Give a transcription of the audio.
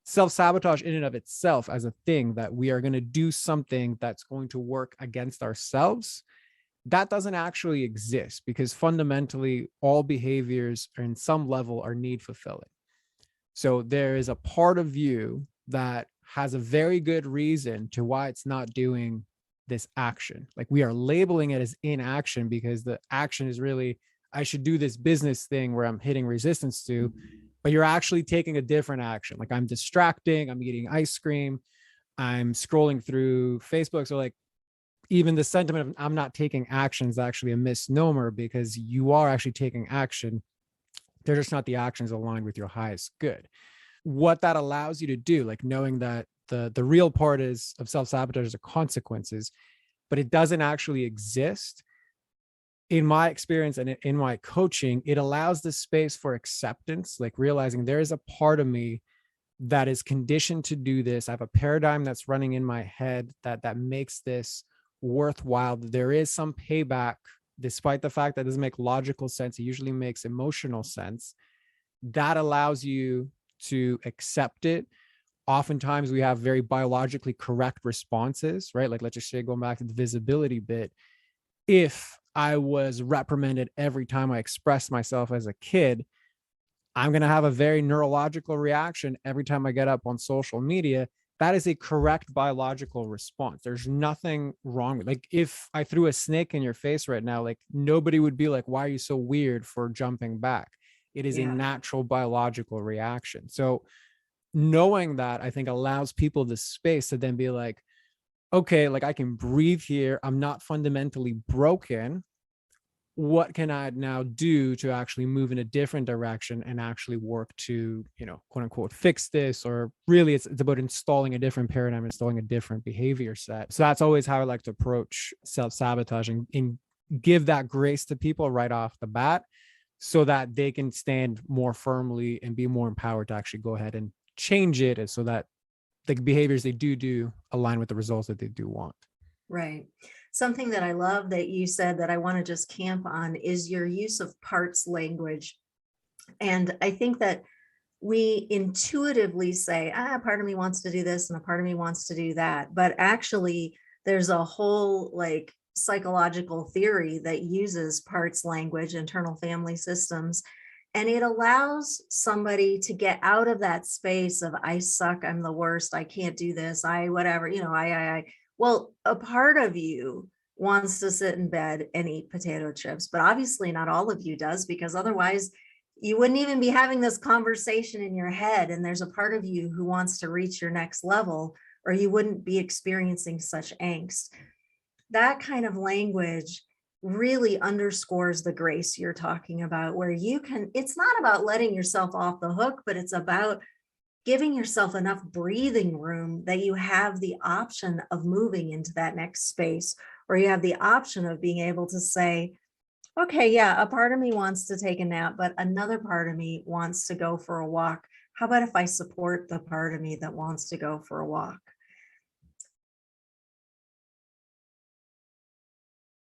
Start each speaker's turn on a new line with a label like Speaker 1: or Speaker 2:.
Speaker 1: self-sabotage in and of itself as a thing that we are going to do something that's going to work against ourselves, that doesn't actually exist, because fundamentally all behaviors in some level are need fulfilling. So there is a part of you that has a very good reason to why it's not doing this action. Like, we are labeling it as inaction because the action is really, I should do this business thing where I'm hitting resistance to, but you're actually taking a different action. Like, I'm distracting, I'm eating ice cream, I'm scrolling through Facebook. So like, even the sentiment of I'm not taking action is actually a misnomer, because you are actually taking action. They're just not the actions aligned with your highest good. What that allows you to do, like knowing that the real part is of self-sabotage is the consequences, but it doesn't actually exist. In my experience and in my coaching, it allows the space for acceptance, like realizing there is a part of me that is conditioned to do this. I have a paradigm that's running in my head that makes this worthwhile. There is some payback, despite the fact that it doesn't make logical sense. It usually makes emotional sense. That allows you to accept it. Oftentimes we have very biologically correct responses, right? Like, let's just say, going back to the visibility bit, if I was reprimanded every time I expressed myself as a kid, I'm going to have a very neurological reaction every time I get up on social media. That is a correct biological response. There's nothing wrong with, like, if I threw a snake in your face right now, like, nobody would be like, why are you so weird for jumping back? It is a natural biological reaction. So knowing that, I think, allows people the space to then be like, okay, like, I can breathe here. I'm not fundamentally broken. What can I now do to actually move in a different direction and actually work to, quote unquote, fix this? Or really it's about installing a different paradigm, installing a different behavior set. So that's always how I like to approach self-sabotaging, and give that grace to people right off the bat, so that they can stand more firmly and be more empowered to actually go ahead and change it, and so that the behaviors they do align with the results that they do want.
Speaker 2: Right. Something that I love that you said that I want to just camp on is your use of parts language. And I think that we intuitively say, part of me wants to do this and a part of me wants to do that. But actually, there's a whole like psychological theory that uses parts language, internal family systems. And it allows somebody to get out of that space of, I suck, I'm the worst, I can't do this, whatever, Well, a part of you wants to sit in bed and eat potato chips, but obviously not all of you does, because otherwise you wouldn't even be having this conversation in your head. And there's a part of you who wants to reach your next level, or you wouldn't be experiencing such angst. That kind of language really underscores the grace you're talking about, where it's not about letting yourself off the hook, but it's about giving yourself enough breathing room that you have the option of moving into that next space, or you have the option of being able to say, okay, yeah, a part of me wants to take a nap, but another part of me wants to go for a walk. How about if I support the part of me that wants to go for a walk?